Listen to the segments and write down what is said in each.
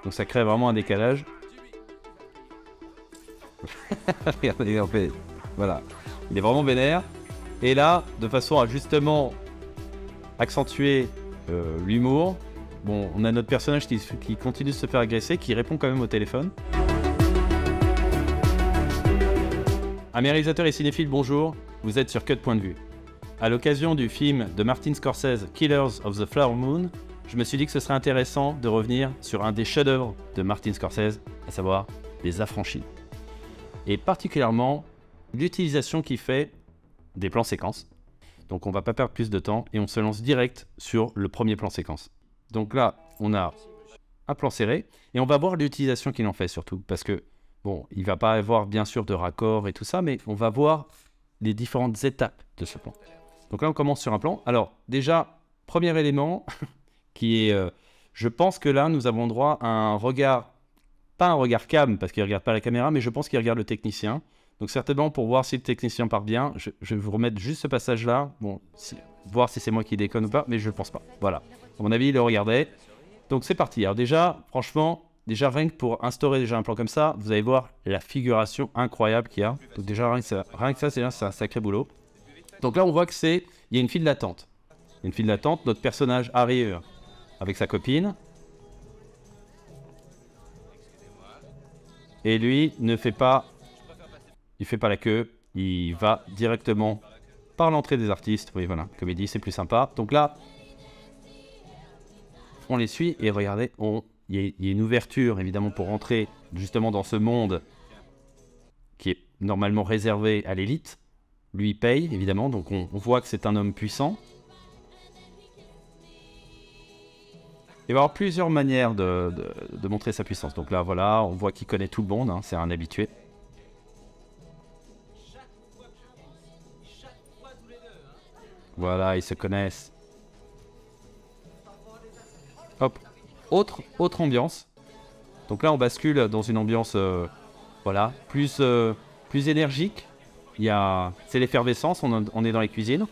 Donc ça crée vraiment un décalage. Regardez, en fait, voilà. Il est vraiment vénère. Et là, de façon à justement accentuer l'humour, bon, on a notre personnage qui continue de se faire agresser, qui répond quand même au téléphone. Amis réalisateurs et cinéphiles, bonjour, vous êtes sur Cut Point de Vue. À l'occasion du film de Martin Scorsese, Killers of the Flower Moon, je me suis dit que ce serait intéressant de revenir sur un des chefs-d'œuvre de Martin Scorsese, à savoir Les Affranchis. Et particulièrement l'utilisation qu'il fait des plans séquences. Donc on va pas perdre plus de temps et on se lance direct sur le premier plan séquence. Donc là, on a un plan serré et on va voir l'utilisation qu'il en fait surtout. Parce que, bon, il va pas avoir bien sûr de raccord et tout ça, mais on va voir les différentes étapes de ce plan. Donc là, on commence sur un plan. Alors déjà, premier élément qui est... je pense que là, nous avons droit à un regard, pas un regard cam parce qu'il ne regarde pas la caméra, mais je pense qu'il regarde le technicien. Donc certainement pour voir si le technicien part bien, je vais vous remettre juste ce passage-là. Bon, voir si c'est moi qui déconne ou pas, mais je ne pense pas. Voilà. À mon avis, il le regardait. Donc c'est parti. Alors déjà, franchement, rien que pour instaurer déjà un plan comme ça, vous allez voir la figuration incroyable qu'il y a. Donc déjà, rien que ça, c'est un sacré boulot. Donc là, on voit il y a une file d'attente. Il y a une file d'attente. Notre personnage arrive avec sa copine. Et lui ne fait pas... Il fait pas la queue, il va directement par l'entrée des artistes. Oui, voilà, comme il dit, c'est plus sympa. Donc là, on les suit et regardez, il y a une ouverture évidemment pour entrer justement dans ce monde qui est normalement réservé à l'élite. Lui, il paye évidemment, donc on voit que c'est un homme puissant. Il va y avoir plusieurs manières de montrer sa puissance. Donc là, voilà, on voit qu'il connaît tout le monde, hein, c'est un habitué. Voilà, ils se connaissent. Hop, autre ambiance. Donc là, on bascule dans une ambiance, voilà, plus énergique. C'est l'effervescence, on est dans les cuisines.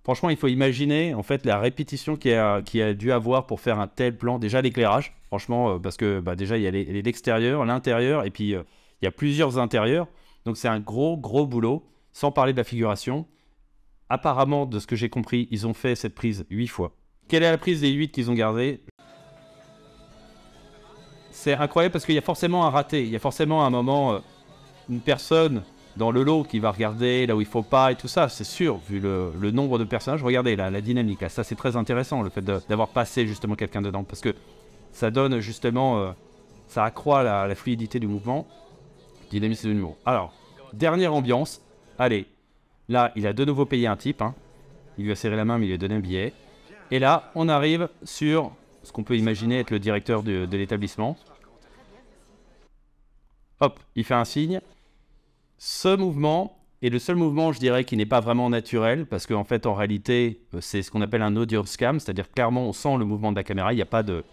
Franchement, il faut imaginer en fait la répétition qu'il y a dû avoir pour faire un tel plan. Déjà l'éclairage, franchement, parce que déjà il y a l'extérieur, l'intérieur, et puis il y a plusieurs intérieurs. Donc c'est un gros boulot, sans parler de la figuration. Apparemment, de ce que j'ai compris, ils ont fait cette prise 8 fois. Quelle est la prise des 8 qu'ils ont gardée? C'est incroyable parce qu'il y a forcément un raté. Il y a forcément un moment, une personne dans le lot qui va regarder là où il faut pas et tout ça, c'est sûr, vu le nombre de personnages. Regardez là, la dynamique, là, ça c'est très intéressant, le fait d'avoir passé justement quelqu'un dedans, parce que ça donne justement, ça accroît la fluidité du mouvement, dynamisme du mouvement. Alors, dernière ambiance, allez, là il a de nouveau payé un type, hein. Il lui a serré la main mais il lui a donné un billet, et là on arrive sur ce qu'on peut imaginer être le directeur de l'établissement. Hop, il fait un signe. Ce mouvement est le seul mouvement, je dirais, qui n'est pas vraiment naturel, parce qu'en fait, en réalité, c'est ce qu'on appelle un audience cam, c'est-à-dire clairement, on sent le mouvement de la caméra, il n'y a pas de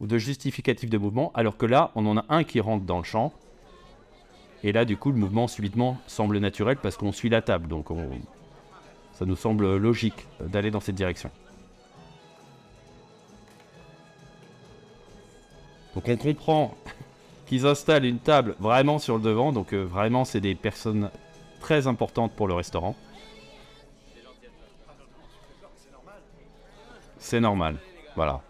justificatif de mouvement, alors que là, on en a un qui rentre dans le champ, et là, du coup, le mouvement, subitement, semble naturel, parce qu'on suit la table, donc ça nous semble logique d'aller dans cette direction. Donc on comprend... qu'ils installent une table vraiment sur le devant, donc vraiment c'est des personnes très importantes pour le restaurant. C'est normal, voilà.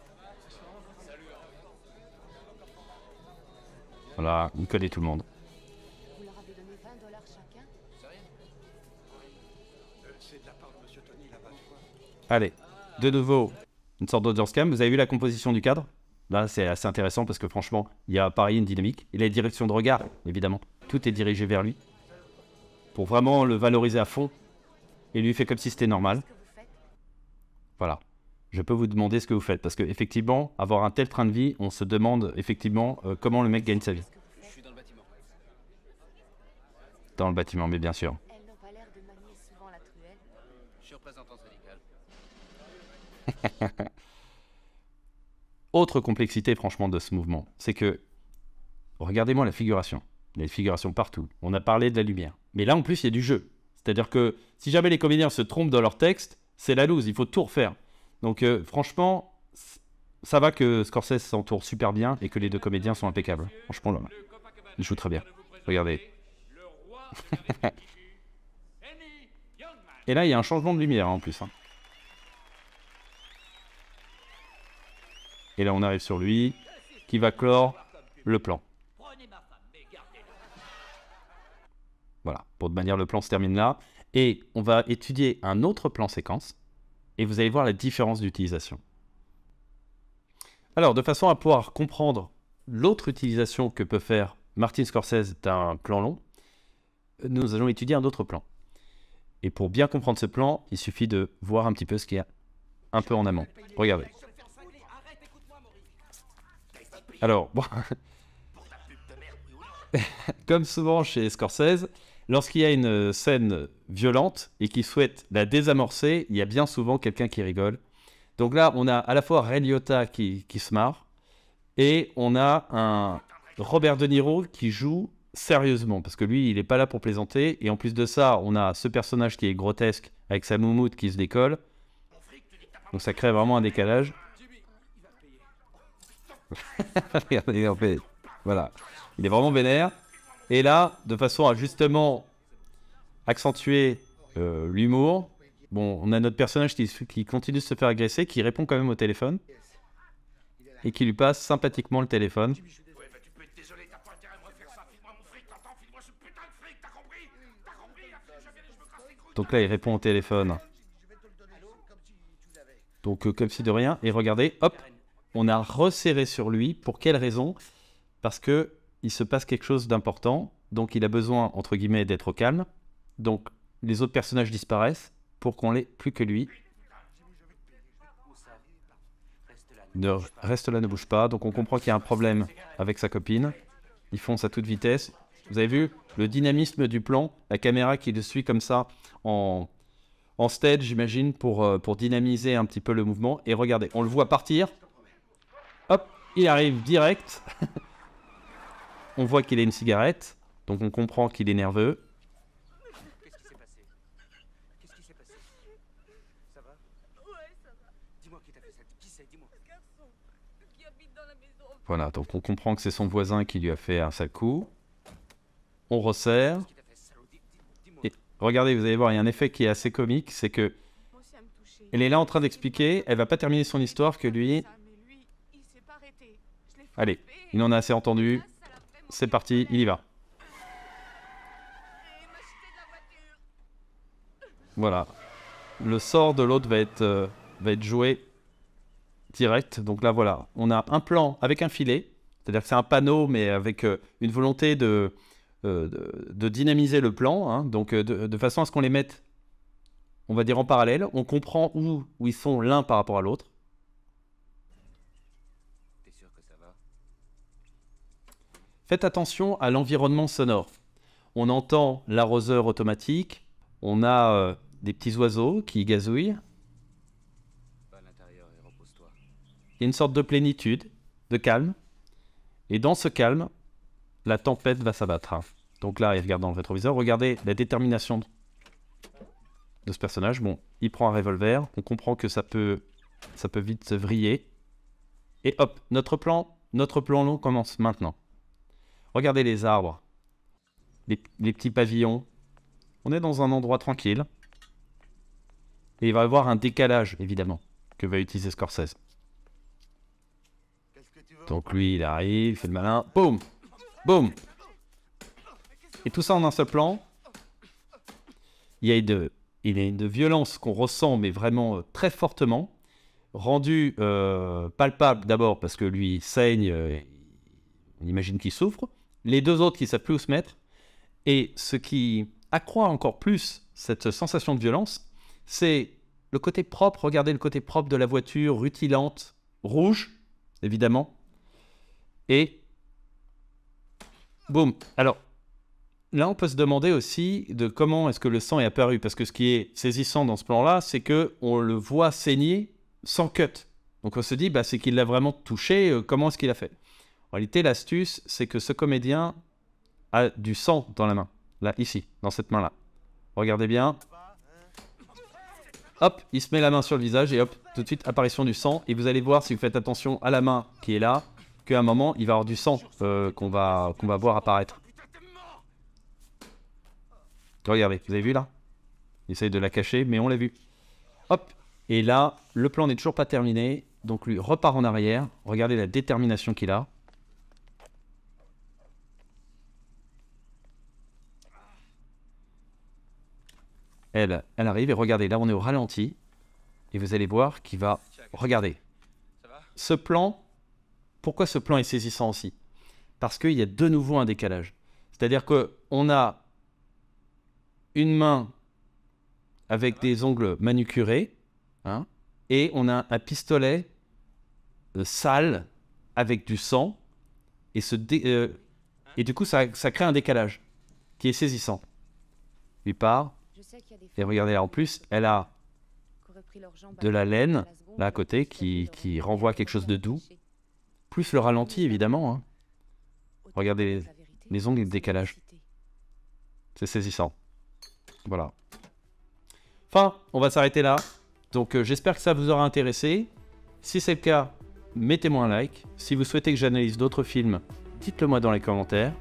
Voilà, il connaît tout le monde. Vous leur avez donné $20 chacun? Allez, de nouveau, une sorte d'audience cam. Vous avez vu la composition du cadre? Là, c'est assez intéressant parce que franchement, il y a pareil une dynamique. Et la direction de regard, évidemment. Tout est dirigé vers lui. Pour vraiment le valoriser à fond. Et lui fait comme si c'était normal. Voilà. Je peux vous demander ce que vous faites. Parce qu'effectivement, avoir un tel train de vie, on se demande effectivement comment le mec gagne sa vie. Je suis dans le bâtiment. Dans le bâtiment, mais bien sûr. Elles n'ont pas l'air de manier souvent la truelle. Je suis représentant syndical. Autre complexité, franchement, de ce mouvement, c'est que, regardez-moi la figuration. Il y a des figurations partout. On a parlé de la lumière. Mais là, en plus, il y a du jeu. C'est-à-dire que si jamais les comédiens se trompent dans leur texte, c'est la loose, il faut tout refaire. Donc franchement, ça va que Scorsese s'entoure super bien et que les deux comédiens sont impeccables. Franchement, là, ils jouent très bien. Regardez. Et là, il y a un changement de lumière en plus. Hein. Et là, on arrive sur lui, qui va clore le plan. Voilà, pour de manière, le plan se termine là. Et on va étudier un autre plan séquence. Et vous allez voir la différence d'utilisation. Alors, de façon à pouvoir comprendre l'autre utilisation que peut faire Martin Scorsese d'un plan long, nous allons étudier un autre plan. Et pour bien comprendre ce plan, il suffit de voir un petit peu ce qu'il y a un peu en amont. Regardez. Alors, bon, comme souvent chez Scorsese, lorsqu'il y a une scène violente et qu'il souhaite la désamorcer, il y a bien souvent quelqu'un qui rigole. Donc là, on a à la fois Ray Liotta qui se marre et on a un Robert De Niro qui joue sérieusement parce que lui, il n'est pas là pour plaisanter. Et en plus de ça, on a ce personnage qui est grotesque avec sa moumoute qui se décolle. Donc ça crée vraiment un décalage. Regardez, en fait, voilà. Il est vraiment vénère. Et là, de façon à justement accentuer l'humour, bon, on a notre personnage qui continue de se faire agresser, qui répond quand même au téléphone et qui lui passe sympathiquement le téléphone. Donc là, il répond au téléphone. Donc comme si de rien. Et regardez, hop, on a resserré sur lui. Pour quelle raison? Parce que il se passe quelque chose d'important. Donc il a besoin, entre guillemets, d'être au calme. Donc les autres personnages disparaissent pour qu'on l'ait plus que lui. Reste là, ne bouge pas. Donc on comprend qu'il y a un problème avec sa copine. Il fonce à toute vitesse. Vous avez vu le dynamisme du plan, la caméra qui le suit comme ça en stage, j'imagine, pour dynamiser un petit peu le mouvement. Et regardez, on le voit partir. Hop, il arrive direct. On voit qu'il a une cigarette, donc on comprend qu'il est nerveux. Qu'est-ce qui s'est passé? Qu'est-ce qui s'est passé? Ça va? Ouais, ça va. Dis-moi qui t'a fait ça. Qui c'est? Dis-moi. Ce garçon qui habite dans la maison. Voilà, donc on comprend que c'est son voisin qui lui a fait un sale coup. On resserre. Qu'est-ce qui t'a fait ce salaud? Dis-moi. Et regardez, vous allez voir, il y a un effet qui est assez comique, c'est que Moi aussi à me toucher. elle est là en train d'expliquer, elle va pas terminer son histoire que lui... Ça, mais lui, il s'est pas arrêté. Je l'ai Allez, frappé. il en a assez entendu, Là, ça l'a vraiment c'est fait parti, il y va. Et il m'a jeté de la voiture. Voilà. Le sort de l'autre va être joué direct. Donc là, voilà. On a un plan avec un filet. C'est-à-dire que c'est un panneau, mais avec une volonté de dynamiser le plan. Hein. Donc de façon à ce qu'on les mette, on va dire, en parallèle. On comprend où ils sont l'un par rapport à l'autre. T'es sûr que ça va? Faites attention à l'environnement sonore. On entend l'arroseur automatique. On a des petits oiseaux qui gazouillent. Va à l'intérieur et repose-toi. Il y a une sorte de plénitude, de calme. Et dans ce calme, la tempête va s'abattre. Hein. Donc là, il regarde dans le rétroviseur. Regardez la détermination de ce personnage. Bon, il prend un revolver. On comprend que ça peut vite se vriller. Et hop, notre plan long commence maintenant. Regardez les arbres, les petits pavillons. On est dans un endroit tranquille. Et il va y avoir un décalage, évidemment, que va utiliser Scorsese. Donc lui, il arrive, il fait le malin. Boum! Boum! Et tout ça en un seul plan. Il y a une violence qu'on ressent, mais vraiment très fortement. Rendue palpable d'abord parce que lui saigne, on imagine qu'il souffre. Les deux autres qui ne savent plus où se mettre. Et ce qui accroît encore plus cette sensation de violence, c'est le côté propre. Regardez le côté propre de la voiture, rutilante, rouge, évidemment. Et boum. Alors, là, on peut se demander aussi de comment est-ce que le sang est apparu. Parce que ce qui est saisissant dans ce plan-là, c'est qu'on le voit saigner sans cut. Donc on se dit, bah, c'est qu'il l'a vraiment touché. Comment est-ce qu'il a fait? En réalité, l'astuce, c'est que ce comédien a du sang dans la main. Là, ici, dans cette main-là. Regardez bien. Hop, il se met la main sur le visage et hop, tout de suite apparition du sang. Et vous allez voir si vous faites attention à la main qui est là, qu'à un moment il va y avoir du sang qu'on va voir apparaître. Regardez, vous avez vu là? Il essaye de la cacher, mais on l'a vu. Hop, et là, le plan n'est toujours pas terminé. Donc lui repart en arrière. Regardez la détermination qu'il a. Elle arrive et regardez, là on est au ralenti. Et vous allez voir qu'il va... Regardez. Ce plan, pourquoi ce plan est saisissant aussi? Parce qu'il y a de nouveau un décalage. C'est-à-dire qu'on a une main avec des ongles manucurés, hein, et on a un pistolet sale avec du sang. Et du coup, ça crée un décalage qui est saisissant. Il part. Et regardez là, en plus, elle a de la laine, là à côté, qui renvoie à quelque chose de doux. Plus le ralenti, évidemment. Hein. Regardez les ongles et le décalage. C'est saisissant. Voilà. Enfin, on va s'arrêter là. Donc, j'espère que ça vous aura intéressé. Si c'est le cas, mettez-moi un like. Si vous souhaitez que j'analyse d'autres films, dites-le moi dans les commentaires.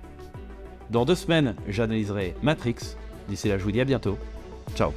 Dans 2 semaines, j'analyserai Matrix. D'ici là, je vous dis à bientôt. Ciao.